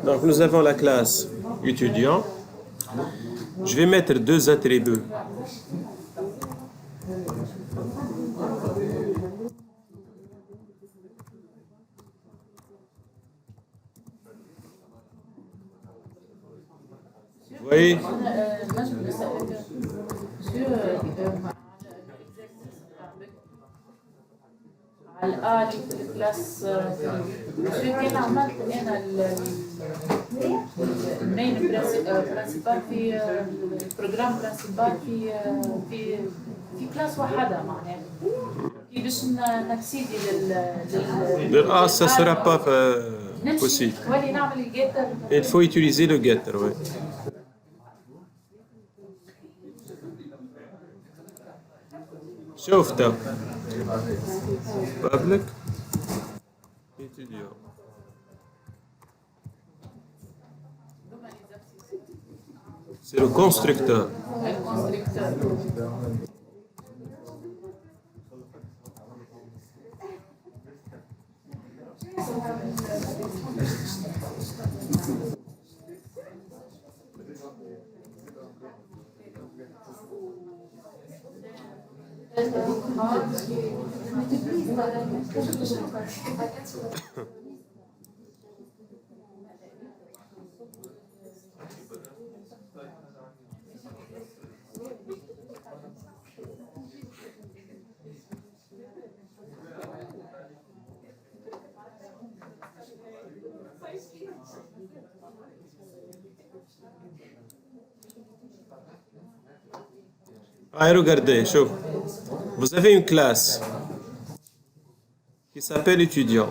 Donc nous avons la classe étudiant. Je vais mettre deux attributs. Vous voyez? على الكلاس شو كان عملت انا المين برنسيبال في البروجرام برنسيبال في كلاس واحده معناها كي باش نكسيدي Ah, ça ne sera pas possible. ولي نعمل الجيتر. Il faut utiliser le getter, oui. شوفتها public étudiant. C'est le constructeur. Ah, regardez, chauffe. Vous avez une classe qui s'appelle étudiant.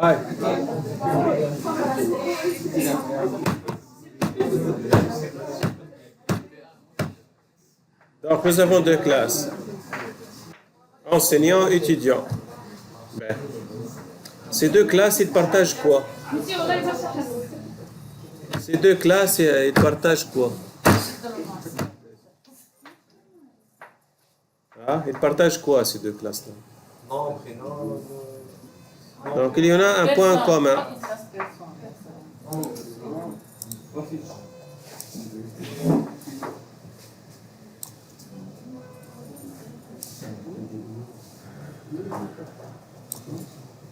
Aye. Donc nous avons deux classes. Enseignant, étudiant. Ben, ces deux classes, ils partagent quoi? Ces deux classes, ils partagent quoi? Ah, ils partagent quoi, ces deux classes-là? Donc il y en a un point commun.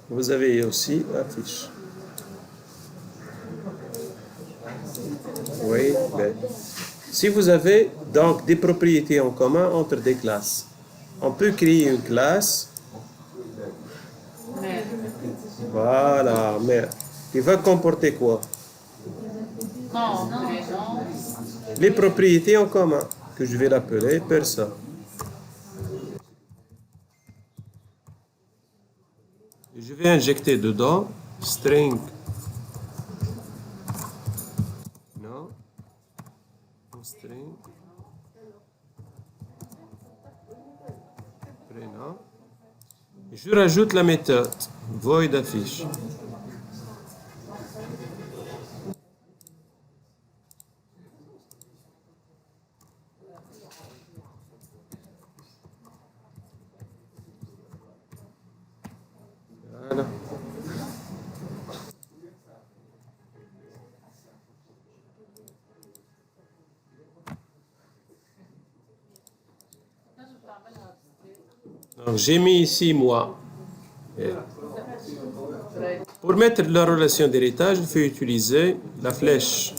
Vous avez aussi la fiche. Oui, ben, si vous avez donc des propriétés en commun entre des classes, on peut créer une classe. Voilà, mais qui va comporter quoi? Les propriétés en commun, que je vais l'appeler personne. Et je vais injecter dedans string. Non. String. Prénom. Et je rajoute la méthode void affiche. Voilà. Donc j'ai mis ici moi. Pour mettre la relation d'héritage, il faut utiliser la flèche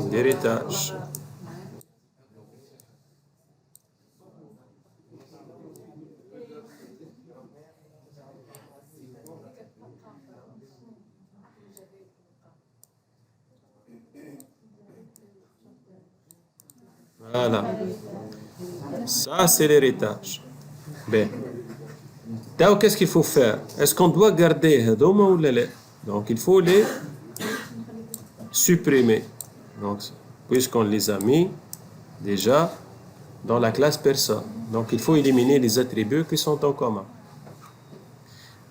d'héritage. Voilà. Ça, c'est l'héritage. Bien. Donc, qu'est-ce qu'il faut faire? Est-ce qu'on doit garder Hadoma ou les? Donc, il faut les supprimer. Donc, puisqu'on les a mis déjà dans la classe personne. Donc, il faut éliminer les attributs qui sont en commun.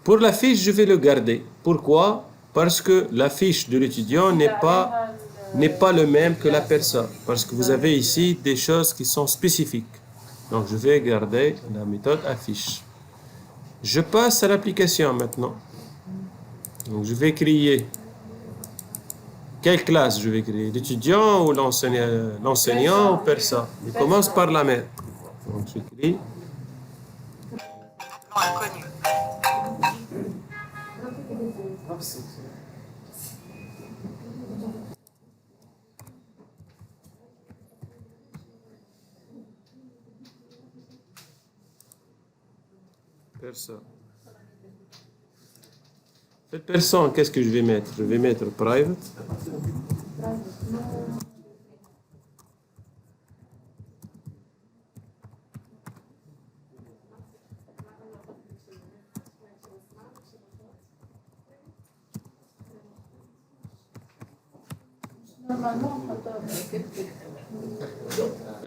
Pour la fiche, je vais le garder. Pourquoi? Parce que la fiche de l'étudiant n'est pas le même que la personne. Parce que vous avez ici des choses qui sont spécifiques. Donc, je vais garder la méthode affiche. Je passe à l'application maintenant. Donc, je vais créer. Quelle classe je vais créer? L'étudiant ou l'enseignant ou personne? Je commence par la mère. Donc, je crée. Personne. Cette personne, qu'est-ce que je vais mettre? Je vais mettre private.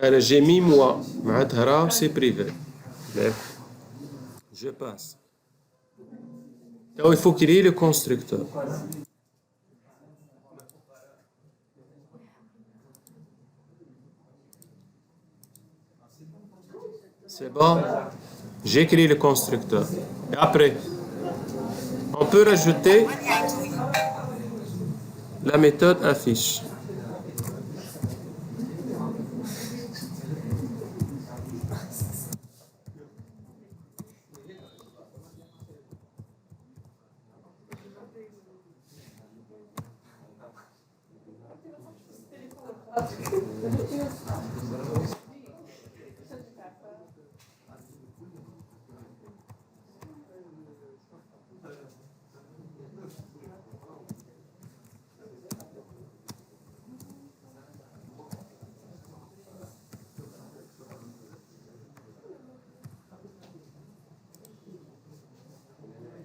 Alors, j'ai mis moi. C'est privé. Je passe. Donc, il faut créer le constructeur. C'est bon. J'ai créé le constructeur. Et après, on peut rajouter la méthode affiche.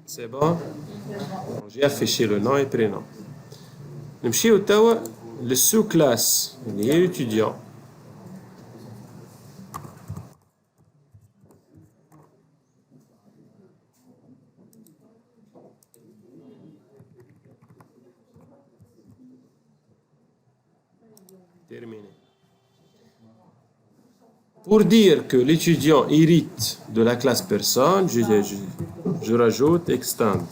C'est bon. J'ai affiché le nom et prénom. نمشيو توا للسو كلاس اللي هي l'étudiant. Terminé. Pour dire que l'étudiant hérite de la classe personne, je rajoute extends.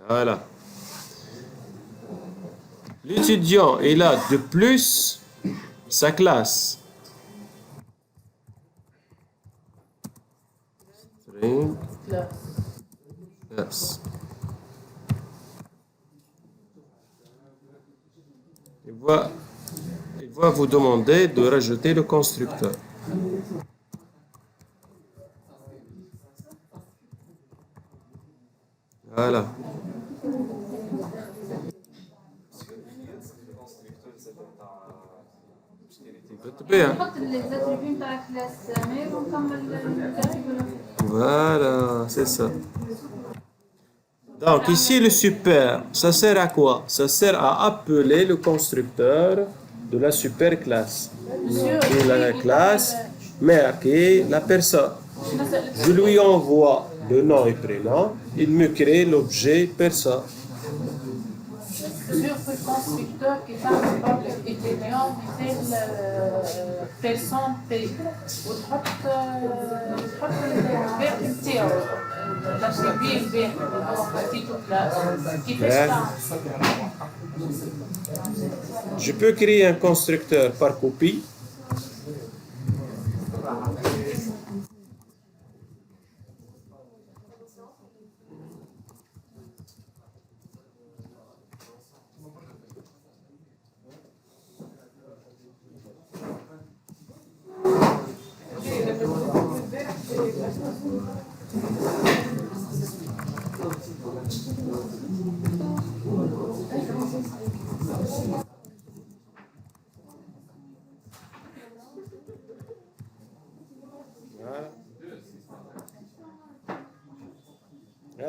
Voilà. L'étudiant est là de plus sa classe. String class. Il va vous demander de rajouter le constructeur. Voilà. بالطبيعة. نحط الاتريبيوت تاع كلاس مير ونكمل الاتريبيوت. Voilà, c'est ça. Donc ici le super, ça sert à quoi? Ça sert à appeler le constructeur de la super classe. Qui est la classe mère, qui est la personne. Je lui envoie le nom et prénom, il me crée l'objet personne. Sur le constructeur qui تعمل public étudiant مثل personne paye وتحط الباقي نتاعو الترتيبي الباقي اللي هو حطيته كيفاش تعمل؟ Je peux créer un constructeur par copie.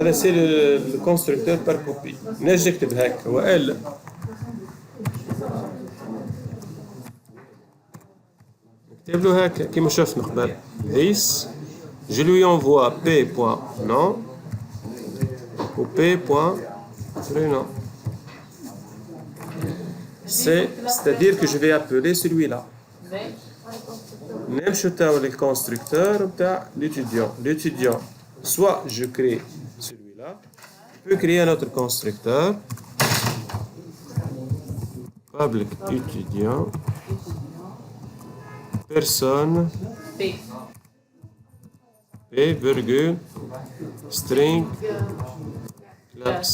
هذا c'est le constructeur par copie. نجي نكتب هكا والا نكتب له هكا كيما شفنا قبل. This je lui envoie p.nom ou p.prénom. C'est-à-dire que je vais appeler celui-là. نمشوا للconstructeur بتاع l'étudiant. L'étudiant, soit je crée celui-là, je peux créer un autre constructeur. Public étudiant, personne, p, virgule, string, class.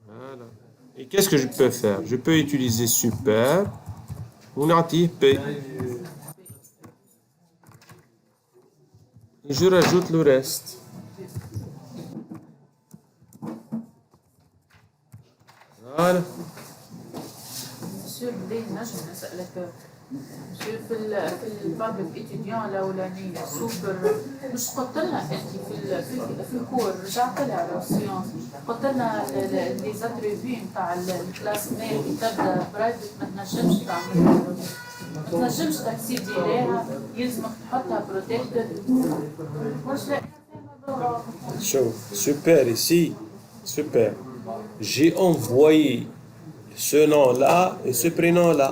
Voilà. Et qu'est-ce que je peux faire? Je peux utiliser super ou natif p. Et je rajoute le reste. Voilà. مسيو بدي نجم نسألك مسيو في البابليك اتيديون الأولانية سوبر مش قلت لنا أنت في الكور رجعت لها على السيونس قلت لنا لي زاتريفي نتاع الكلاس ميل تبدا برايفت ما تنجمش تعملها ما تنجمش تاكسيدي ليها يلزمك تحطها بروتكتد واش لا Chaud. Super ici. Super. J'ai envoyé ce nom-là et ce prénom-là.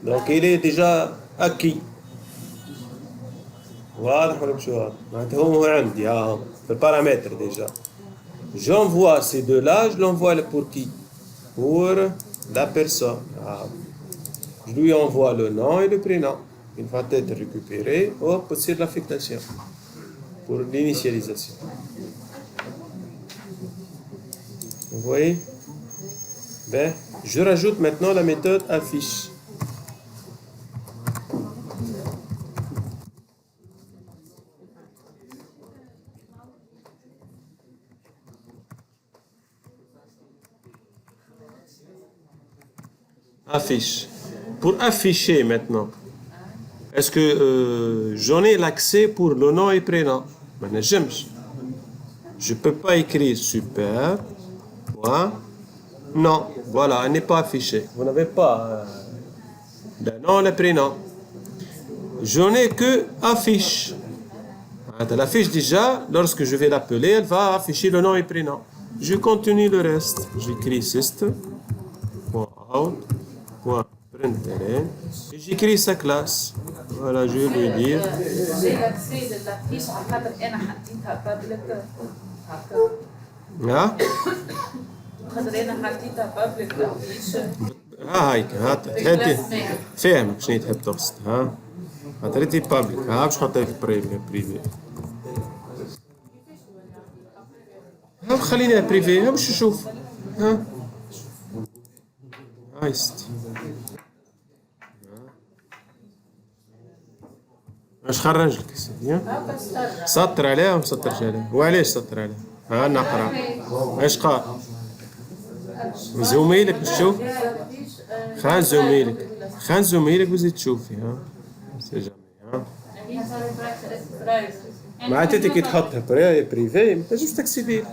Donc il est déjà acquis. واضح ولا مش واضح؟ معناتها هو عندي في البارامتر déjà. J'envoie ces deux-là, je l'envoie pour qui? Pour la personne. Je lui envoie le nom et le prénom. Il va être récupéré pour l'affectation, pour l'initialisation. Vous voyez? Ben, je rajoute maintenant la méthode affiche. Affiche. Pour afficher maintenant, est-ce que j'en ai l'accès pour le nom et prénom? Je ne peux pas écrire super. Point. Non, voilà, elle n'est pas affichée. Vous n'avez pas le nom et le prénom. Je n'ai que affiche. L'affiche déjà, lorsque je vais l'appeler, elle va afficher le nom et prénom. Je continue le reste. J'écris system. Out. Println. Et j'écris sa classe. Voilà, je vais lui dire. j'ai l'accès de l'affiche على خاطر أنا حطيتها بابليك ها؟ خاطر أنا حطيتها بابليك الافيش هيك انت فاهمك شنو تحب تقصد ها؟ خاطر بابليك باش نحطها في بريفي. خليني بريفي باش نشوف ها. هايست. اش خرج لك سيدي؟ سطر عليها وما سطرش عليها؟ وعلاش سطر عليها؟ ها نقرا. اش قال؟ زومي لك نشوف. خان زميلك خان زميلك وزيد تشوفي ها سي جامي ها معناتها كي تحطها بريفي ما تنجمش تكسيدي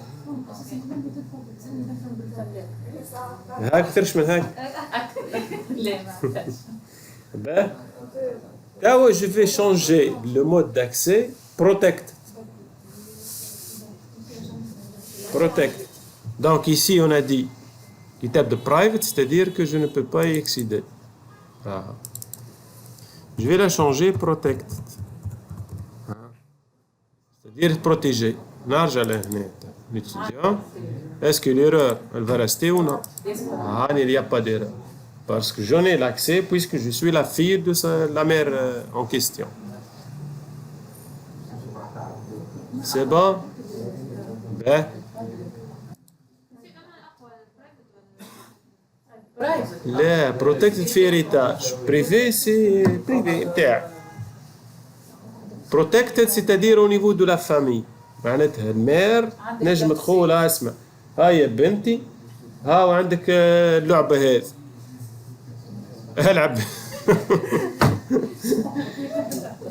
هاك اكثرش من هاك لا Ben, là où je vais changer le mode d'accès, protect. Protect. Donc ici on a dit qu'il tape de private, c'est-à-dire que je ne peux pas y accéder. Ah. Je vais la changer protect. C'est-à-dire protéger. نرجع لهنا l'étudiant. Est-ce que l'erreur elle va rester ou non? Ah, il n'y a pas d'erreur. Parce que j'en ai l'accès puisque je suis la fille de la mère en question. C'est bon? Ben. لا protected في héritage. Privé c'est privé بتاعك. Protected c'est-à-dire au niveau de la famille. معناتها المير نجم تقول اسمع هاي بنتي ها وعندك اللعبة هذه العب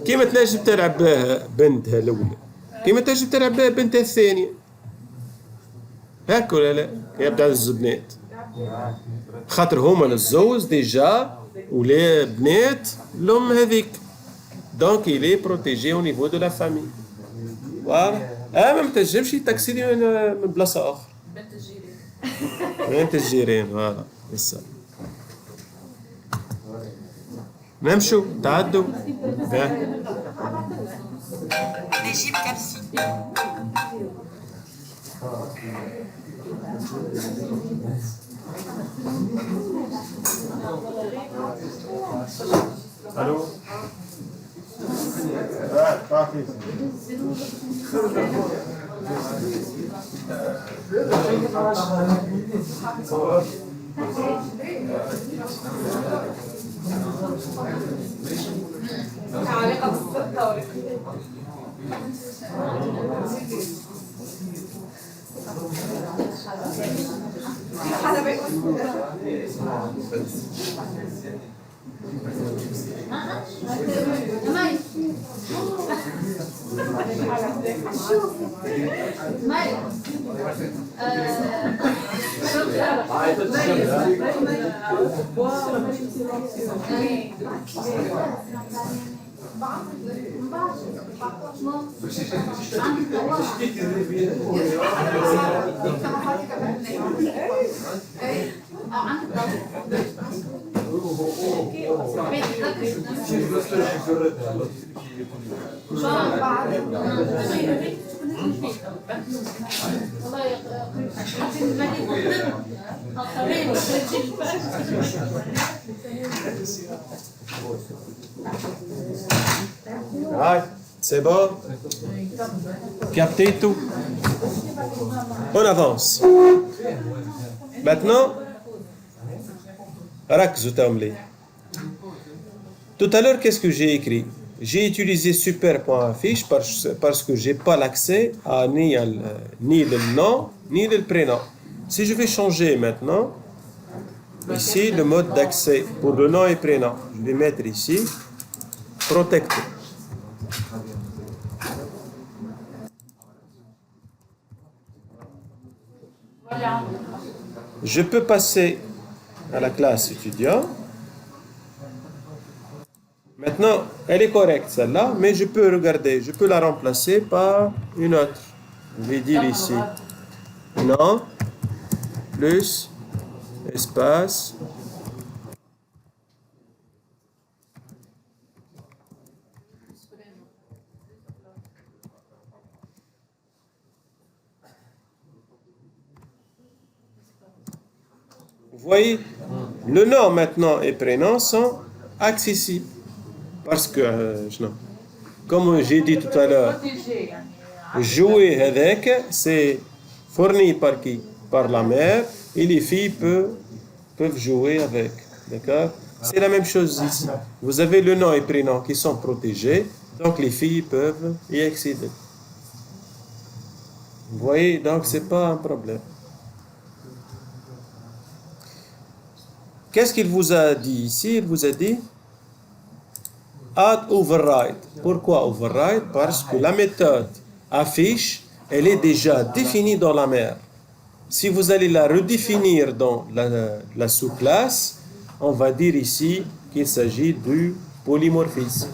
كيما تنجم تلعب بها بنتها الاولى كيما تنجم تلعب بها بنتها الثانيه هاك ولا لا يبدا الزبنات خاطر هما الزوز ديجا ولا بنات الام هذيك دونك إلي بروتيجي او نيفو دو لا فامي فوالا ما تنجمش تاكسيدي من بلاصه اخرى بنت الجيران فوالا بالصبر نمشوا تعدوا نجيب كرسي الو علاقة بالصدق C'est bon? Captez tout? On avance. Maintenant, ركزوا تاملي. Tout à l'heure, qu'est-ce que j'ai écrit? J'ai utilisé super.affiche parce que j'ai pas l'accès à ni le nom, ni le prénom. Si je vais changer maintenant, ici, le mode d'accès pour le nom et prénom, je vais mettre ici, protected. Je peux passer à la classe étudiant. Maintenant, elle est correcte celle-là, mais je peux regarder, je peux la remplacer par une autre. Je vais dire ici, nom, plus, espace, vous voyez, le nom maintenant et prénom sont accessibles. Parce que, comme j'ai dit tout à l'heure, jouer avec, c'est fourni par qui? Par la mère, et les filles peuvent jouer avec. D'accord? C'est la même chose ici. Vous avez le nom et prénom qui sont protégés, donc les filles peuvent y accéder. Vous voyez, donc c'est pas un problème. Qu'est-ce qu'il vous a dit ici? Il vous a dit add override. Pourquoi override? Parce que la méthode affiche, elle est déjà définie dans la mère. Si vous allez la redéfinir dans la sous-classe, on va dire ici qu'il s'agit du polymorphisme.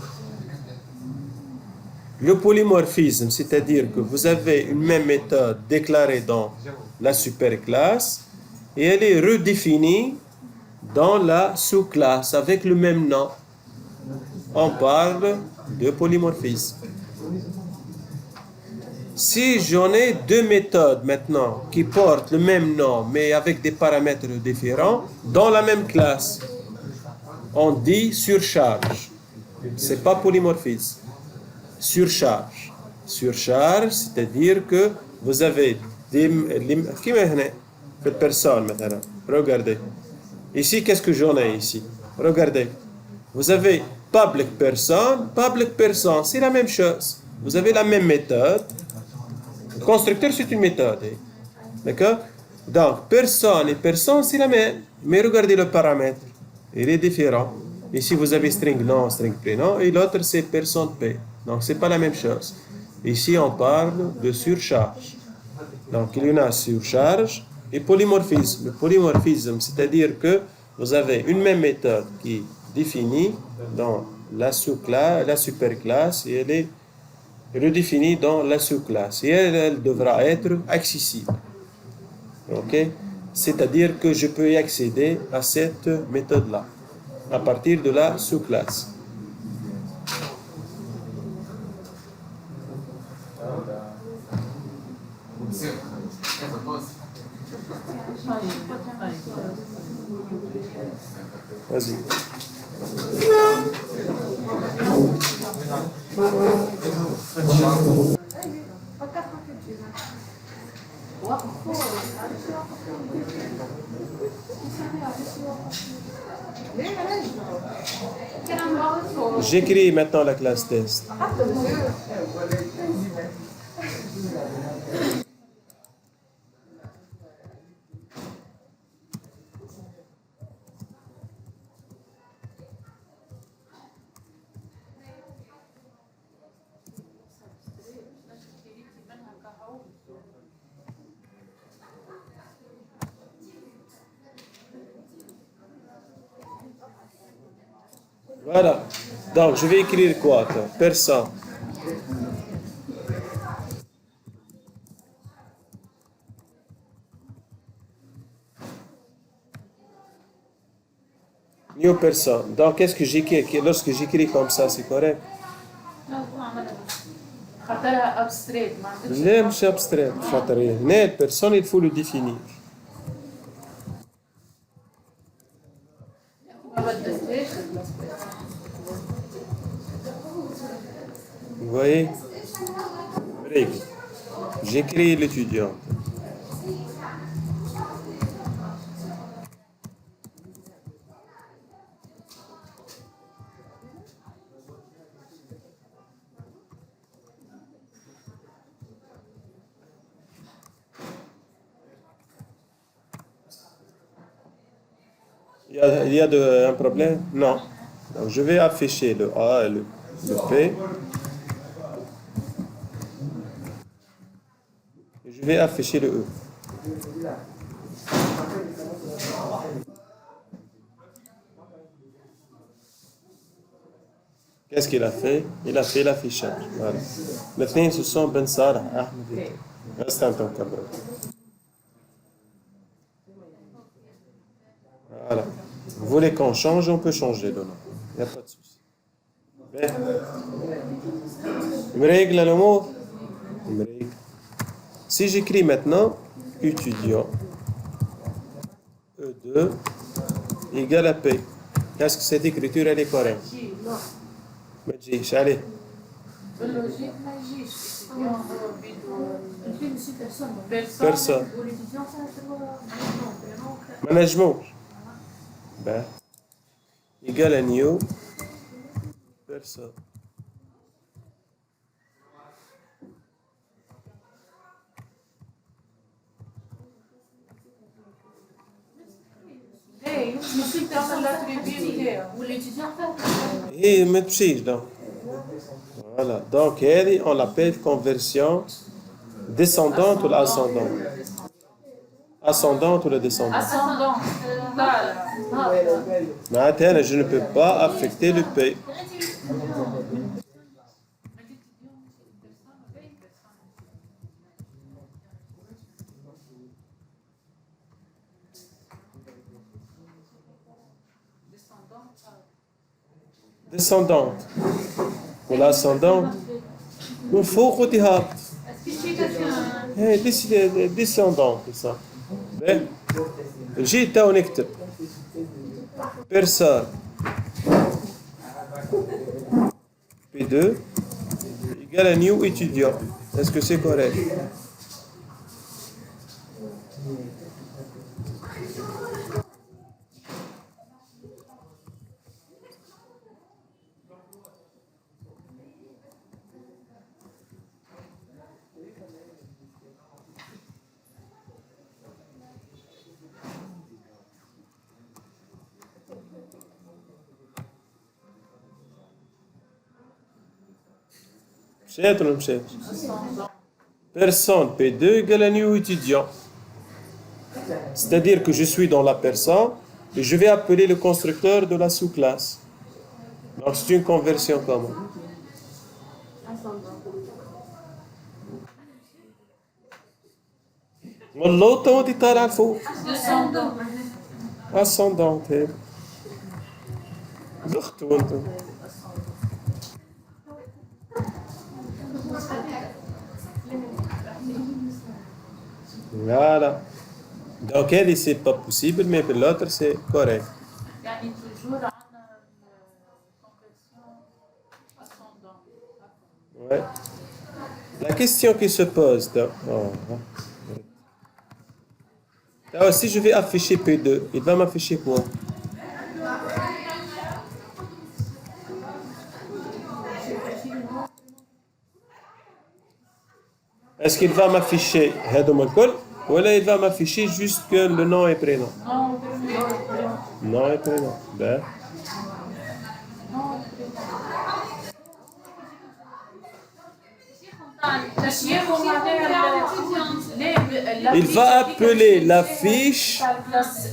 Le polymorphisme, c'est-à-dire que vous avez une même méthode déclarée dans la superclasse et elle est redéfinie dans la sous-classe avec le même nom. On parle de polymorphisme. Si j'en ai deux méthodes maintenant qui portent le même nom mais avec des paramètres différents dans la même classe, on dit surcharge. C'est pas polymorphisme. Surcharge. Surcharge, c'est-à-dire que vous avez des personnes maintenant. Regardez. Ici, qu'est-ce que j'en ai ici? Regardez. Vous avez public person, c'est la même chose. Vous avez la même méthode. Le constructeur, c'est une méthode. D'accord? Donc, personne et personne, c'est la même. Mais regardez le paramètre. Il est différent. Ici, vous avez string nom, string prénom. Et l'autre, c'est personne P. Donc, ce n'est pas la même chose. Ici, on parle de surcharge. Donc, il y en a surcharge et polymorphisme. Le polymorphisme, c'est-à-dire que vous avez une même méthode qui est définie dans la sous-classe, la superclasse, et elle est redéfinie dans la sous-classe. Et elle devra être accessible. OK? C'est-à-dire que je peux y accéder à cette méthode-là, à partir de la sous-classe. Vas-y. J'écris maintenant la classe test. Voilà. Donc, je vais écrire quoi, toi? Personne. New person. Donc, qu'est-ce que j'écris? Lorsque j'écris comme ça, c'est correct? خاطرها ابستريت ما عندكش لا مش abstrait. خاطر هنا personne, il faut le définir. ما بدلتهاش Vous voyez? Règle. J'écris l'étudiant. Il y a un problème? Non. Donc, je vais afficher le A et le P. Et je vais afficher le E. Qu'est-ce qu'il a fait? Il a fait l'affichage. Voilà. Maintenant, ce sont Ben Salah, Ahmed. Reste un temps, Kabra. Voilà. Vous voulez qu'on change, on peut changer le nom. Il n'y a pas de souci. Il me règle le mot. Il me règle. Si j'écris maintenant étudiant E2 égale à P, est-ce que cette écriture elle est correcte? ما تجيش عليه. باللوجيك ما يجيش Personne. ما نجموش. Ben, égale à new personne. المفروض تعمل l'attribut بتاعه. والاتجاه Et ما تمشيش donc. Voilà. Donc هذه on l'appelle conversion descendante ou ascendante. Ascendante ou descendante. ascendant طالع هابط. معناتها أنا je ne peux pas affecter le P. Descendante ou l'ascendante من فوق وتهابط. هي descendante ça. نجي تو نكتب personne P2 égale à new étudiant. Est-ce que c'est correct? Personne P2 égale à new étudiant. C'est-à-dire que je suis dans la personne et je vais appeler le constructeur de la sous-classe. Donc c'est une conversion comment? والله انت طالع لفوق. ascendante هيك. زخت وانتم. Voilà. Donc elle c'est pas possible mais pour l'autre c'est correct. يعني toujours عندنا conversion ascendant. Ouais. La question qui se pose, alors, si je vais afficher P2, il va m'afficher quoi? Est-ce qu'il va m'afficher هذوما الكل ولا il va m'afficher juste que le nom et prénom? Nom et prénom. Ben. Il va appeler la fiche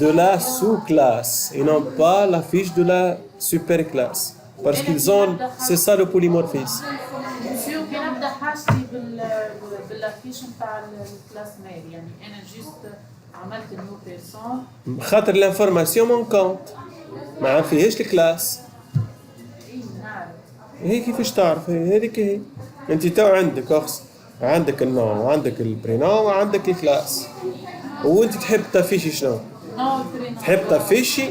de la sous-classe et non pas la fiche de la superclasse. Parce qu'ils ont, c'est ça le polymorphisme. شو كنبدا حاجتي بالافيش نتاع الكلاس ميل يعني انا جست عملت نيو بيرسون خاطر الانفورماسيون مونكونت ما فيهاش الكلاس. نعرف هي كيفاش تعرف هذيك هي انت تو عندك اخس عندك النوم وعندك البرينوم وعندك الكلاس وانت تحب تافيشي شنو؟ تحب تافيشي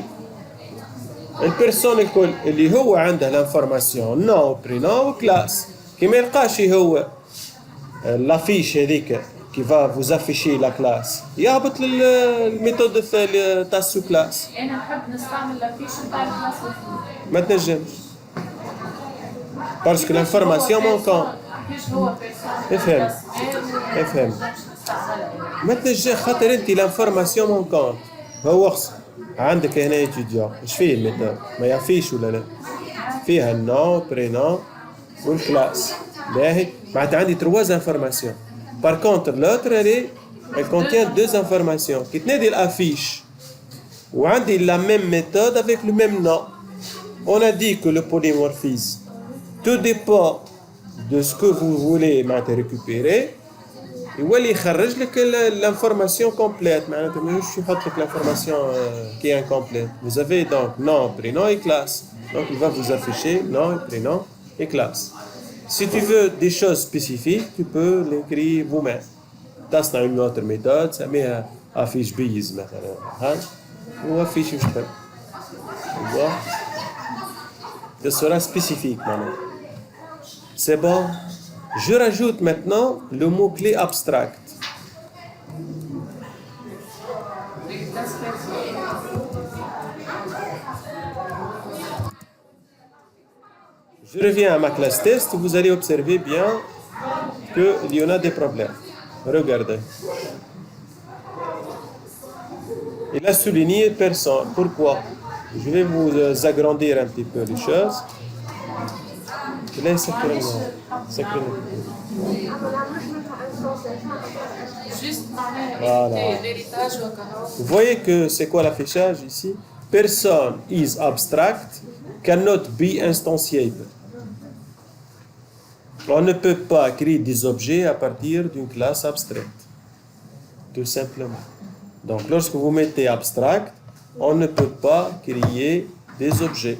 البيرسون الكل اللي هو عنده الانفورماسيون نو برينوم وكلاس كي ما يلقاش هو لافيش هذيك كي فا فوز افيشي لا كلاس يهبط للميثود تاع السو كلاس. انا نحب نستعمل لافيش نتاع الكلاس ما تنجمش باسكو الانفورماسيون مونكون. افهم افهم ما تنجم خاطر انت الانفورماسيون مونكون هو خص عندك هنا ايتيديون اش فيه الميثود ما يعفيش ولا لا فيها النو برينوم والكلاس باهي معناتها عندي 3 انفورماسيون. Par contre l'autre elle contient 2 informations qui تنادي الافيش وعندي la même méthode avec le même nom. On a dit que le polymorphisme tout dépend de ce que vous voulez récupérer. يولي يخرج لك l'information complète معناتها مش يحط لك l'information qui est incomplète. Vous avez donc nom, prénom et classe. Donc il va vous afficher nom, prénom et classe. Si tu veux des choses spécifiques, tu peux l'écrire vous-même. تصنع une autre méthode, سميها affiche bise مثلا ها ou affiche مش تحب. Ce sera spécifique maintenant. C'est bon. Je rajoute maintenant le mot-clé abstract. Je reviens à ma classe test, vous allez observer bien qu'il y en a des problèmes. Regardez. Il a souligné personne. Pourquoi? Je vais vous agrandir un petit peu les choses. Là, Juste Voilà. l'héritage ou Vous voyez que c'est quoi l'affichage ici? Person is abstract, cannot be instantiable. On ne peut pas créer des objets à partir d'une classe abstraite. Tout simplement. Donc, lorsque vous mettez abstract, on ne peut pas créer des objets.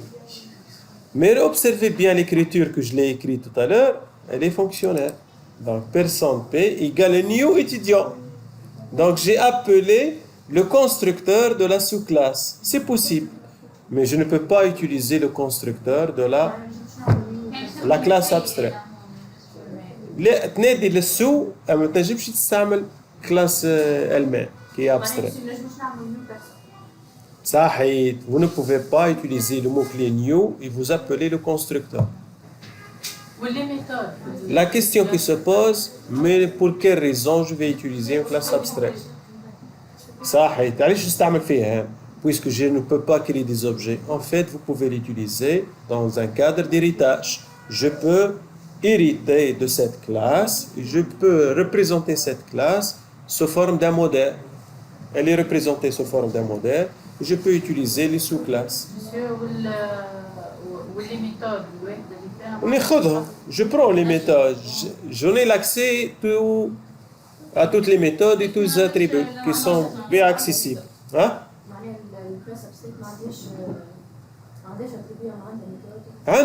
Mais observez bien l'écriture que je l'ai écrite tout à l'heure, elle est fonctionnelle. Donc, personne P égale new étudiant. Donc, j'ai appelé le constructeur de la sous-classe. C'est possible. Mais je ne peux pas utiliser le constructeur de la classe abstraite. تنادي للسو ما تنجمش تستعمل classe elle-même qui est abstraite. صحيح. Vous ne pouvez pas utiliser le mot-clé new et vous appelez le constructeur. La question qui se pose, mais pour quelle raison je vais utiliser une classe abstraite? صحيح. علاش نستعمل فيها? Puisque je ne peux pas créer des objets. En fait, vous pouvez l'utiliser dans un cadre d'héritage. Je peux hériter de cette classe, et je peux représenter cette classe sous forme d'un modèle. Elle est représentée sous forme d'un modèle, et je peux utiliser les sous-classes. Je prends les méthodes. J'en ai l'accès à toutes les méthodes et tous les attributs qui sont bien accessibles. Hein?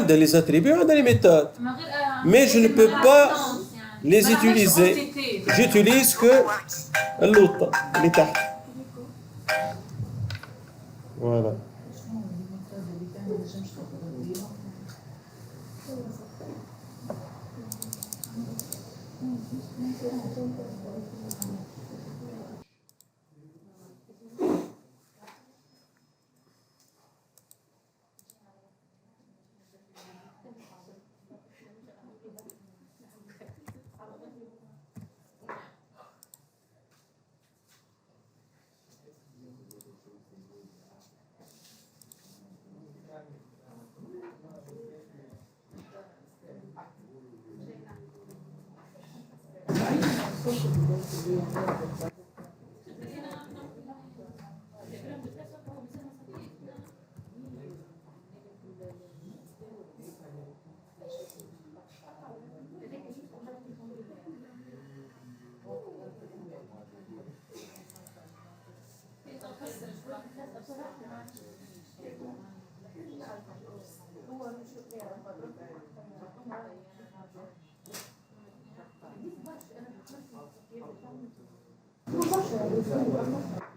Les attributs, les méthodes. Mais je ne peux pas les utiliser. J'utilise que l'autre, les tartes. Voilà.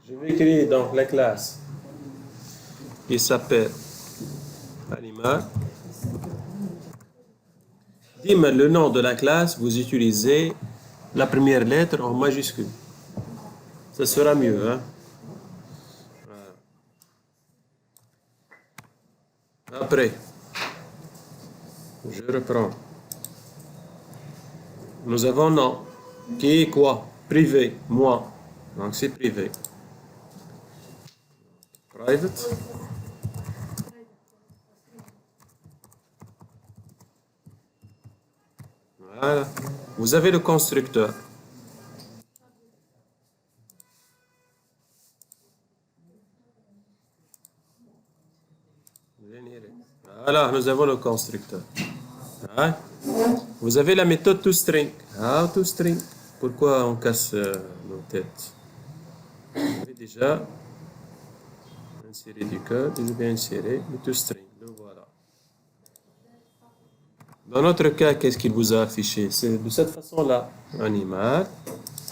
Je vais créer donc la classe qui s'appelle animal. Dis-moi le nom de la classe, vous utilisez la première lettre en majuscule. Ça sera mieux, hein? Voilà. Après, je reprends. Nous avons nom. Qui est quoi? Privé, moi. Donc c'est privé. Private. Voilà. Vous avez le constructeur. Voilà, nous avons le constructeur. Hein? Vous avez la méthode toString. Ah, toString. Pourquoi on casse nos têtes? Je vais déjà insérer du code. Je vais insérer le toString. Le voilà. Dans notre cas, qu'est-ce qu'il vous a affiché? C'est de cette façon-là. Animal.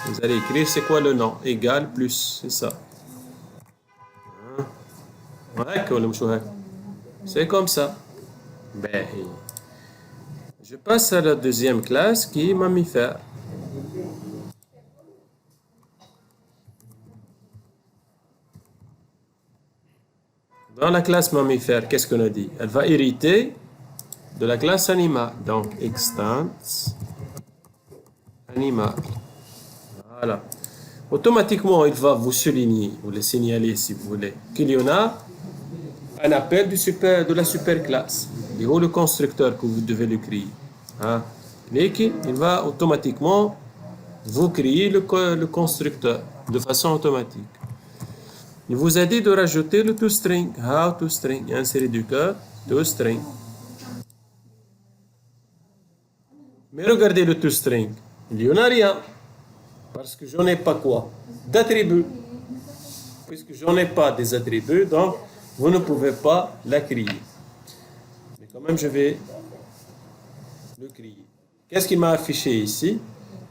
Vous allez écrire c'est quoi le nom? Égal plus. C'est ça. C'est comme ça. Ben, je passe à la deuxième classe qui est mammifère. Dans la classe mammifère, qu'est-ce qu'on a dit? Elle va hériter de la classe animal. Donc, extends animal. Voilà. Automatiquement, il va vous souligner, ou le signaler si vous voulez, qu'il y en a un appel de la superclasse. Il est le constructeur que vous devez le créer. Hein? Cliquez, il va automatiquement vous créer le constructeur de façon automatique. Il vous a dit de rajouter le toString. How toString. Insérer du code toString. Mais regardez le toString. Il n'y en a rien. Parce que je n'en ai pas quoi? D'attributs. Puisque je n'en ai pas des attributs, donc vous ne pouvez pas la créer. Mais quand même, je vais le créer. Qu'est-ce qu'il m'a affiché ici?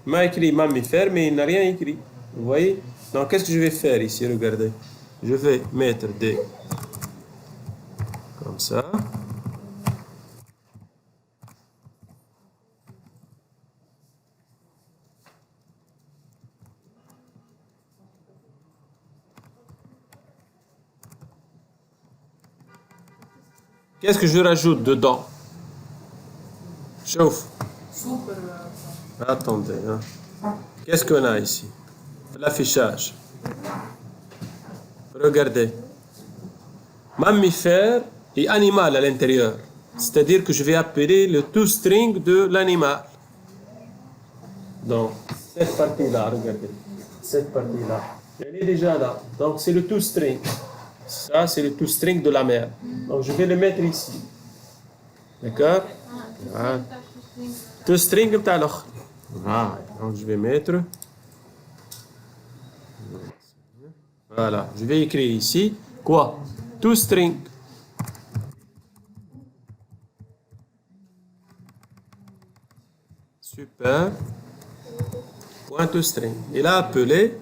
Il m'a écrit mammifère, mais il n'a rien écrit. Vous voyez? Donc, qu'est-ce que je vais faire ici? Regardez. Je vais mettre des... comme ça. Qu'est-ce que je rajoute dedans? Chauffe. Attendez. Hein. Qu'est-ce qu'on a ici? L'affichage. Regardez. Mammifère et animal à l'intérieur. C'est-à-dire que je vais appeler le toString de l'animal. Donc, cette partie-là, regardez. Cette partie-là. Elle est déjà là. Donc, c'est le toString. Ça, c'est le toString de la mère. Donc, je vais le mettre ici. D'accord? Voilà. toString de l'autre. Voilà. Donc, je vais mettre... Voilà. Je vais écrire ici, quoi? toString. Super. Point toString. Il a appelé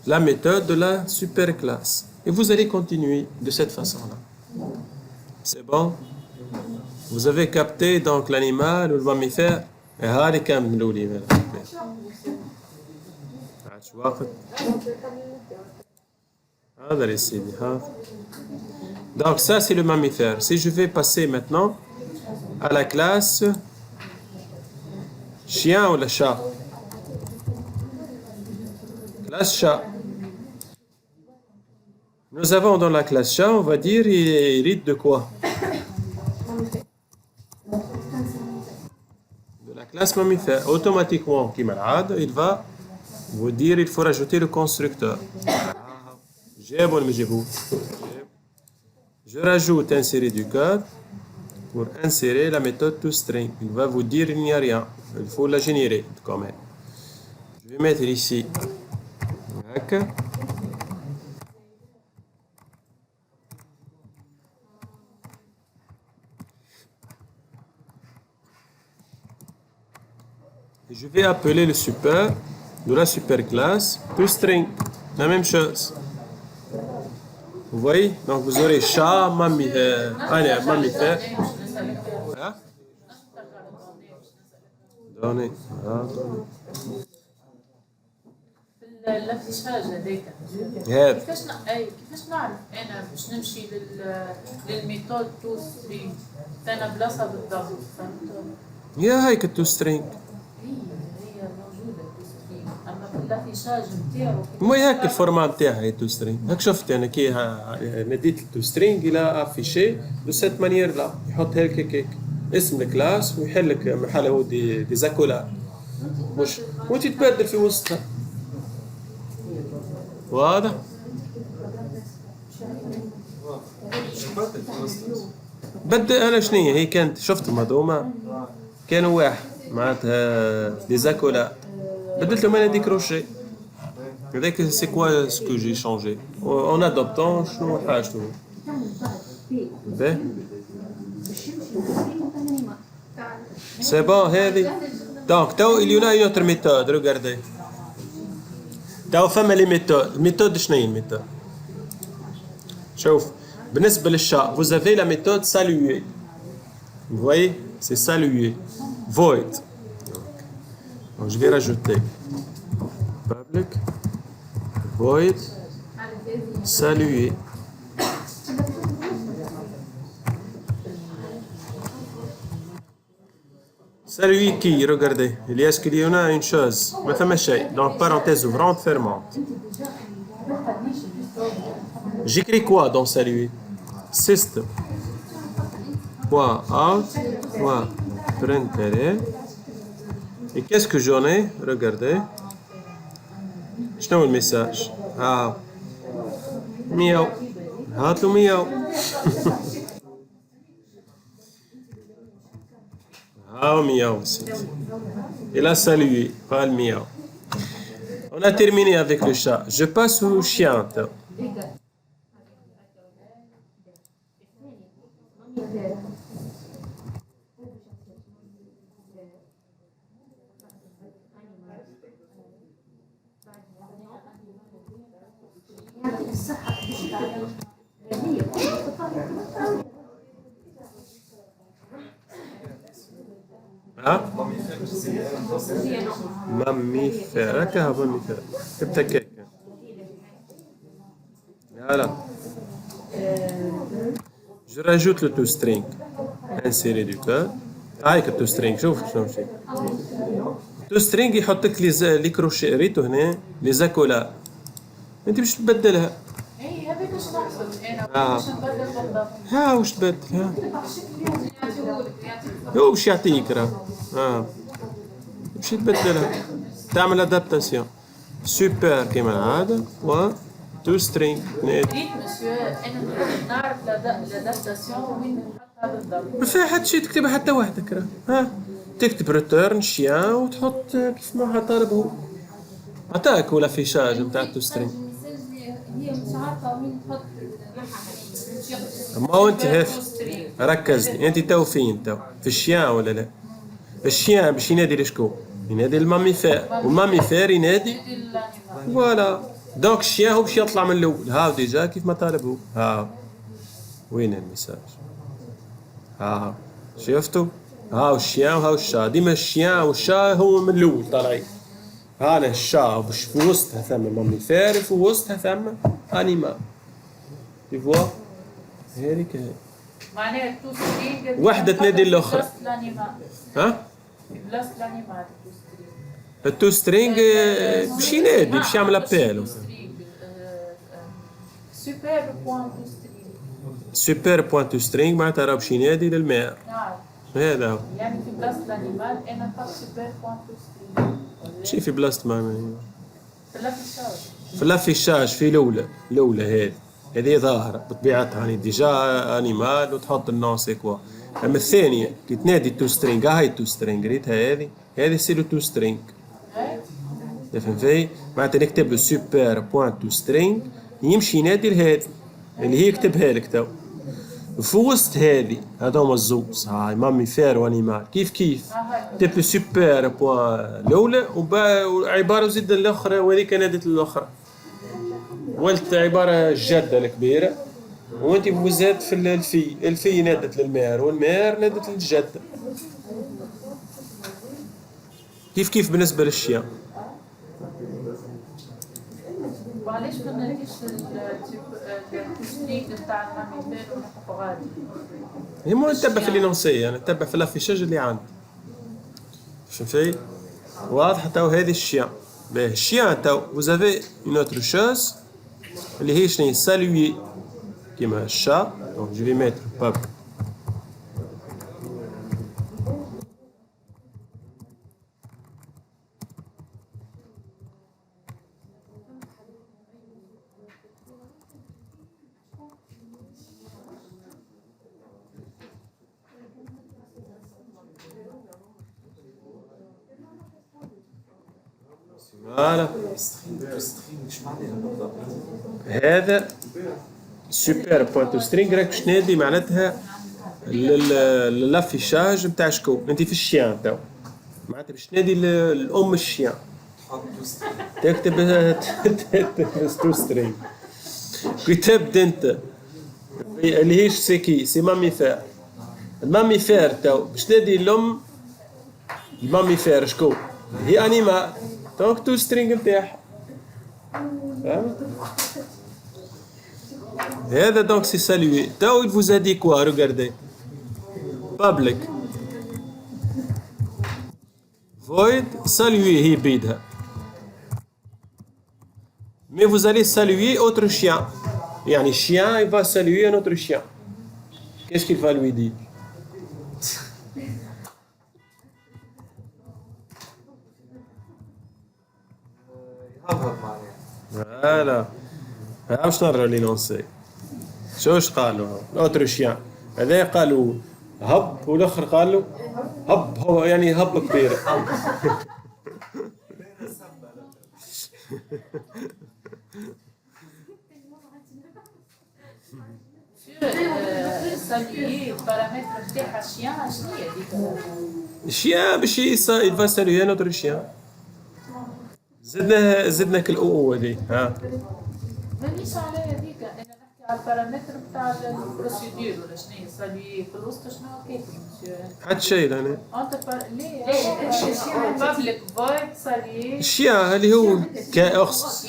la méthode de la superclasse. Et vous allez continuer de cette façon-là. C'est bon? Vous avez capté donc l'animal ou le mammifère? Et هذه كملوا لي. Donc ça c'est le mammifère. Si je vais passer maintenant à la classe chien ou le chat. Classe chat. Nous avons dans la classe chat, on va dire, il hérite de quoi? De la classe mammifère. Automatiquement, il va vous dire il faut rajouter le constructeur. Je rajoute insérer du code pour insérer la méthode toString. Il va vous dire il n'y a rien. Il faut la générer quand même. Je vais mettre ici. D'accord. Et je vais appeler le super de la superclasse toString. La même chose. Vous voyez? Donc vous aurez chat, mammifère. Mammifère. Hein? Donnez. الافيشاج هذاك هذا. كيفاش نعرف انا باش نمشي للميثود تو سترينج فانا بلاصه بالضبط فهمت؟ يا هيك التوسترينج. هي موجوده تو سترينج اما في الافيشاج نتاعو مو هيك الفورمات نتاعها هي توسترينج. هيك شفت انا كي نديت التوسترينج الى افيشي دو سيت مانيير لا يحط هيك اسم الكلاس ويحل لك محله دي زاكولات مش وانت تبدل في وسطها. واضح؟ بدي انا شنية هي كانت شفتهم هذوما كانوا واحد معناتها دي زاكولات بدلتهم انا دي كروشي هذاك سي كوا سكو جي شونجي اون ادوبتون شنو حاجته باهي سي بون هذه دونك تو il y en a une autre méthode regardez تو فما لي ميثود الميثود شنو هي الميثود شوف بالنسبه للشا vous avez la méthode saluer vous voyez c'est saluer void donc je vais rajouter public void saluer saluer qui regardez il y en a une chose ما فما شيء donc parenthèse ouvrante fermante. J'écris quoi dans saluer? system point out point println. Et qu'est-ce que j'en ai? Regardez. شنو الميساج؟ مياو. هاتوا مياو. miaou. Il a salué, pas le miaou. On a terminé avec le chat. Je passe au chien. Mammifère. هكا mammifère. كتبتها كيك. Voilà. Je rajoute le toString. Insérer du code. هايك التوسترينج. شوف شنو شيء. التوسترينج يحط لك لي كروشي ريتو هنا لي زاكولا. انت باش تبدلها. اي هذاك اش نقصد انا باش نبدل بالضبط. ها واش تبدل ها. هو باش يعطيك راه. باش تبدلها. تعمل ادابتاسيون. سوبر كيما العاده و توسترينج. ريت مسيو انا نعرف الادابتاسيون وين نحطها بالضبط. ما فيها حتى شي تكتبها حتى وحدك راه. ها تكتب ريتيرن شيان وتحط كيف ما طالبه. عطاك ولا فيشاج نتاع التوسترينج. هي مش عارفه وين تحط. ما هو انت هيف ركزني انت تو فين تو في الشيان ولا لا؟ الشيان باش ينادي لشكون؟ ينادي الماميفير والماميفير ينادي فوالا. دونك الشيان هو باش يطلع من الاول. هاو ديجا كيف ما طالب هو. هاو وين الميساج؟ هاو شفتوا؟ هاو الشيان وهاو الشا. ديما الشيان والشا هو من الاول طالعين. هانا الشا باش في وسطها ثم ماميفير في وسطها ثم انيمال. Tu vois? هذيك هي. معناها التوسترينج واحدة تنادي الأخرى. ها؟ بلاصة الانيمال التوسترينج باش ينادي باش يعمل ابيل. سوبر بوان توسترينج. سوبر بوان توسترينج معناتها راه باش ينادي للمير. نعم. هذا هو. يعني في بلاصة الانيمال انا نحط سوبر بوان توسترينج. شي في بلاصة ما في الافيشاج. في الافيشاج في الأولى هذه ظاهرة بطبيعتها يعني ديجا انيمال وتحط النون سي كوا. اما الثانية كي تنادي التوسترينج هاي التوسترينج ريتها هذه سي لو توسترينج. فهمتي؟ معناتها نكتب له سوبر بوان توسترينج يمشي ينادي لهذه اللي هي يكتبها لك تو. في وسط هذه هذوما الزوز هاي ماميفير وانيمال كيف كتب له سوبر بوان الأولى وعبارة زيد الأخرى وهذيك نادت الأخرى. ولت عبارة جادة الكبيرة وانت بوزات في الفي نادت للمير والمير نادت للجدة. كيف بالنسبة للشيا. وعلاش ما ناديش التوسترينج نتاع الماميفير ونحطو غادي؟ هي مو نتبع في لينونسي انا نتبع في الافيشاج اللي عندي. فهمتي؟ واضحة تو هذه الشيا. باهي الشيا تو وزافي اون اوتر شوز اللي هي شنو سالوي كيما الشا. دونك جو في ميتر باب. فوالا هذا سوبر بوان توسترينج راك باش تنادي معناتها لافيشاج نتاع شكون؟ انت في الشيان تو معناتها باش تنادي الام الشيان تكتب توسترينج كي تبدا انت اللي هي سي سي ماميفير. الماميفير تو باش تنادي الام الماميفير شكون؟ هي انيمال دونك توسترينج نتاعها. هذا دونك سي سالوي. تو il vous a dit quoi? Regardez. Public. Void saluer هي بيدها. Mais vous allez saluer autre chien. يعني chien il va saluer un autre chien. Qu'est-ce qu'il va lui dire? Voilà. باش نرجعوا لي لونسي. شوش قالوا الاوتريشيان هذا قالوا هب والاخر قالوا هب هو يعني هب كبير. saluer البارامتر نتاعها الشيان شنو هي هذيك؟ الشيان باش il va saluer notre chien. زدنا كل او هذي ها. مانيش على هذيك انا نحكي على البارامتر نتاع البروسيدور ولا شنو هي سالوي في الوسط شنو كيف حتى شيء انا. ليه بابليك فويد سالوي الشيان اللي هو كأخص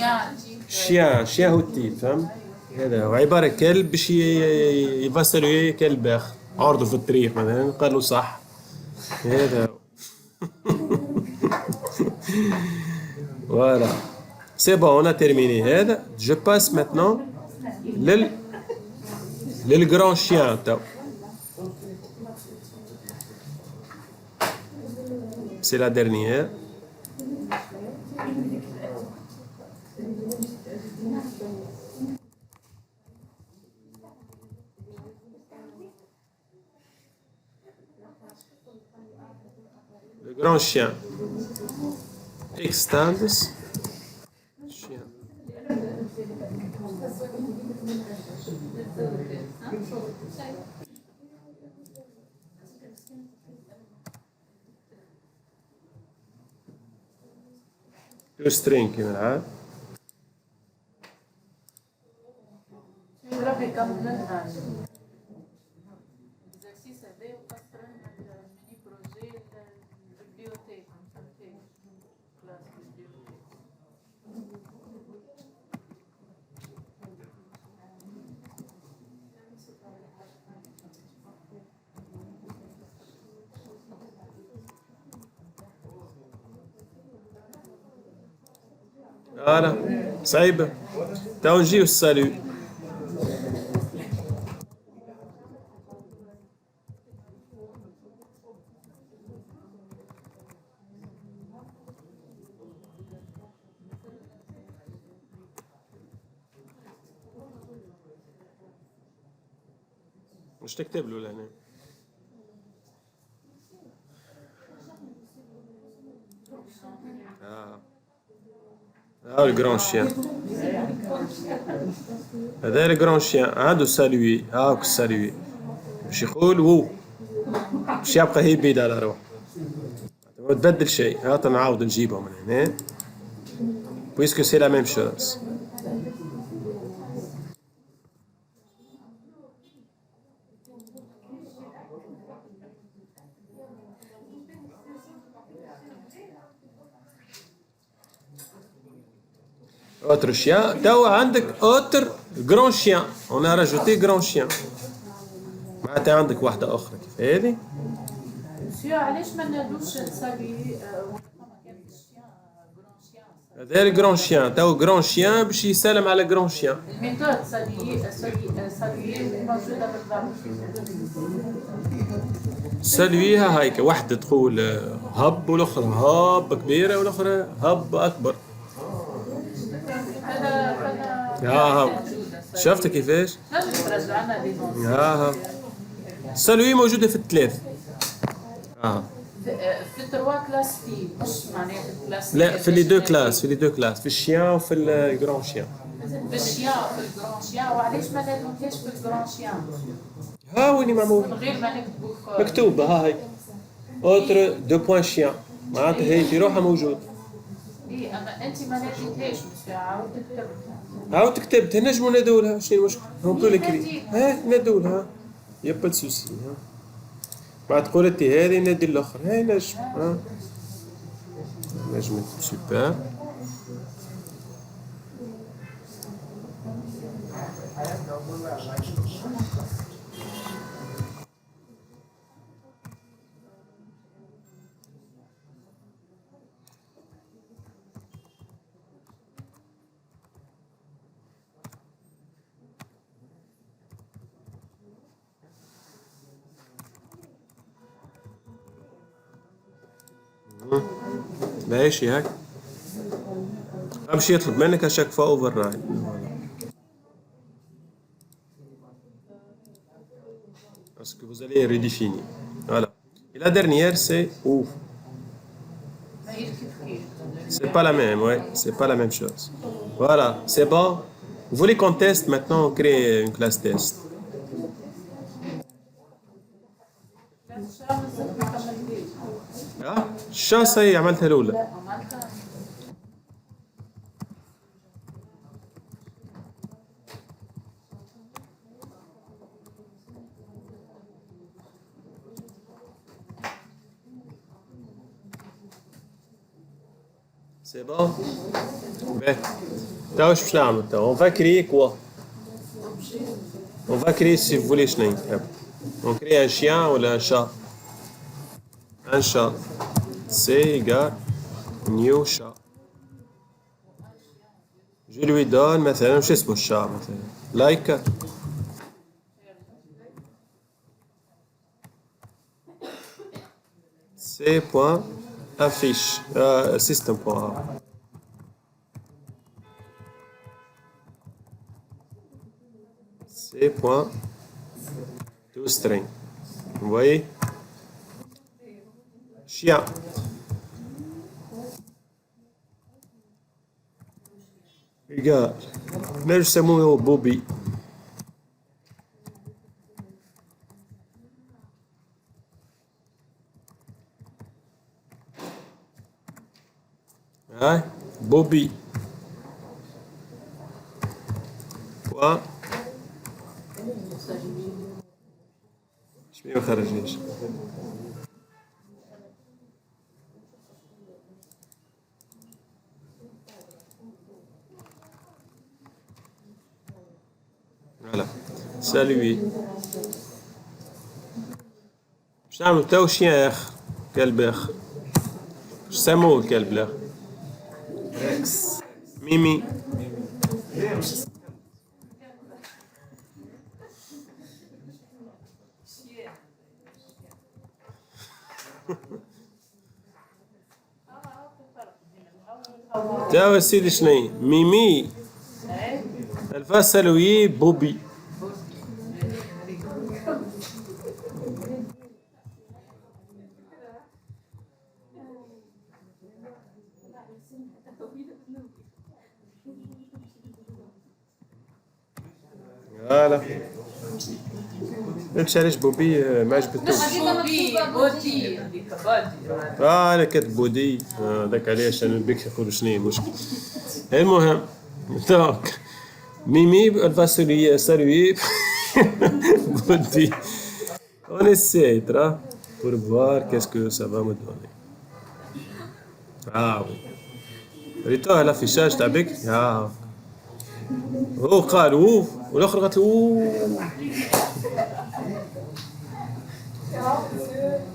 شيان هو التيل فهم. هذا هو عبارة كلب باش يفسلوا كلب اخر عرضه في الطريق مثلا قالوا صح. هذا هو. Voilà. C'est bon, on a terminé. Je passe maintenant le grand chien. C'est la dernière. Le grand chien. Extends. Chien. Le string كما العاد. Voilà, صعيبة. تعالوا نجيو السالو. مش تكتب له لهنا. le grand chien. هذا الجران شيان عنده سالوي هاك سالوي باش يقول وو باش يبقى هي بيد على روح ما تبدل شيء. هات نعاود نجيبه من هنا بويسكو سي لا ميم شوز. Autre chien, توا عندك autre grand chien. On a rajouté grand chien. معناتها عندك واحدة أخرى كيف هذه. مسيو علاش ما نادوش نسالي هذا الجران شيان توا جران شيان باش يسلم على جران شيان. الميثود سالي موجودة بالضبط. سالويها هيك واحدة تقول هب والاخرى هب كبيرة والاخرى هب أكبر. ها شفت كيفاش؟ ها سالوي موجودة في الثلاث. في التروا كلاس تي مش معناها في الكلاس. لا في لي دو كلاس في الشيان وفي الجران شيان. في الشيان في الجران شيان وعلاش ما نادوكاش في الجران شيان؟ ها ويني معمول؟ من غير ما نكتبوا مكتوبة ها هيك. اوتر دو بوان شيان معناتها هي في روحها موجود. اي اما انت ما ناديتهاش باش عاود تكتب. عاود كتبت نجموا نادولها شنو المشكل؟ هون كل كري ها نادولها يا با سوسي. ها بعد قولتي هذه نادي الاخر هاي نجم. ها نجمت سوبر. ماشي هيك. مش يطلب منك à chaque fois override. Parce que vous allez redéfinir. Voilà. Et la dernière, c'est ouf. ما هي كيف كيف. C'est pas la même, ouais. C'est pas la même chose. Voilà, c'est bon. Vous voulez qu'on teste maintenant, on crée une classe test. Ah, ça, ça y est, عملتها الأولى. عملتها. C'est bon? Ben, t'as je vais faire. On va créer quoi? On va créer, si vous voulez, on crée un chien ou un chat. Un chat. C'est égal new chat. Je lui donne مثلا شو اسمه الشات مثلا like. C'est point affiche system.a. C'est point toString. Vous voyez? Chien. Regarde. Là, je sais mon Bobby. Hein? Bobby. Point. Je vais خرجنيش. Voilà. Salut. باش نعملو تاو شيان اخر كلب اخر. باش سموه الكلب الاخر؟ ميمي. تاو سيدي شني ميمي الفا سالوي بوبي. فوالا ماكش علاش بوبي ما عجبتوش. بودي بودي هذيك بودي. انا كاتب بودي هذاك علاش انا بك يقولوا شنو المشكل. المهم دونك ميمي الفا سالوي بودي. On essaie, pour voir qu'est-ce que ça va me donner. Ah oui. ريتوها الافيشاج تاع بك. هو قال اوف والاخر قالت اوف.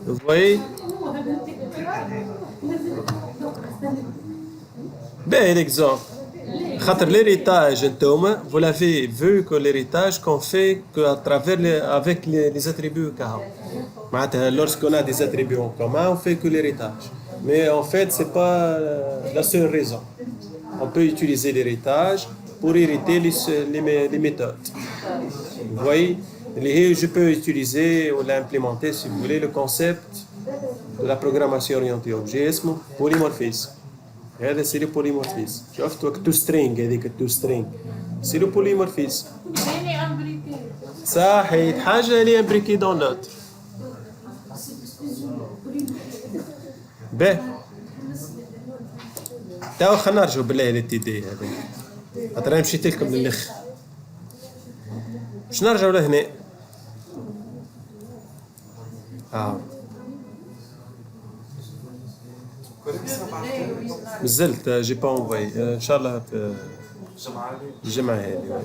Vous voyez? Ben l'exemple. خاطر l'héritage انتوما vous l'avez vu que l'héritage qu'on fait qu'à travers avec les attributs كهو. معناتها lorsqu'on a des attributs en commun on fait que l'héritage. Mais en fait c'est pas la seule raison. On peut utiliser l'héritage pour hériter les méthodes. Vous voyez? Je peux utiliser ou l'implémenter si vous voulez le concept de la programmation orientée objet اسمه polymorphisme. هذا c'est le polymorphisme. شفت وقت toString هذيك toString. C'est le polymorphisme. ثاني امريكي. صحيح حاجة اللي imbriquée dans l'autre. باهي. توا خلينا نرجعوا بالله للتيدي هذا. خاطر انا مشيت لكم للخ. باش نرجعوا لهنا. مازلت جي با انفوي ان شاء الله في الجمعة هذه.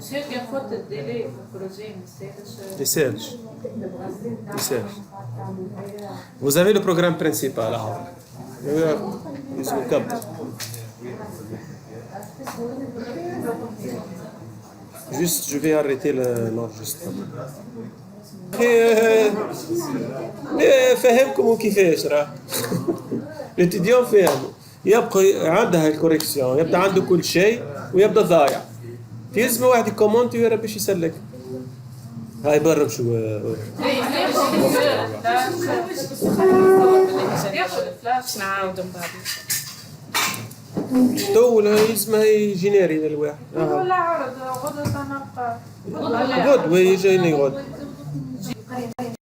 سير كان فوت الديلي في البروجي ما يسالش. Vous avez le programme principal. اسمه كابتن. Juste, je vais arrêter l'enregistrement. فهمكم كيفاش راه الاتيديون فاهموا يبقى عندها الكوريكسيون يبدا عنده كل شيء ويبدا ضايع يلزم واحد يكومونتي ويرى باش يسلك هاي برا شو باش نعاودوا من بعد تو يلزمها جينيري للواحد ولا عرض غدوة نبقى غدوة يجيني غدوة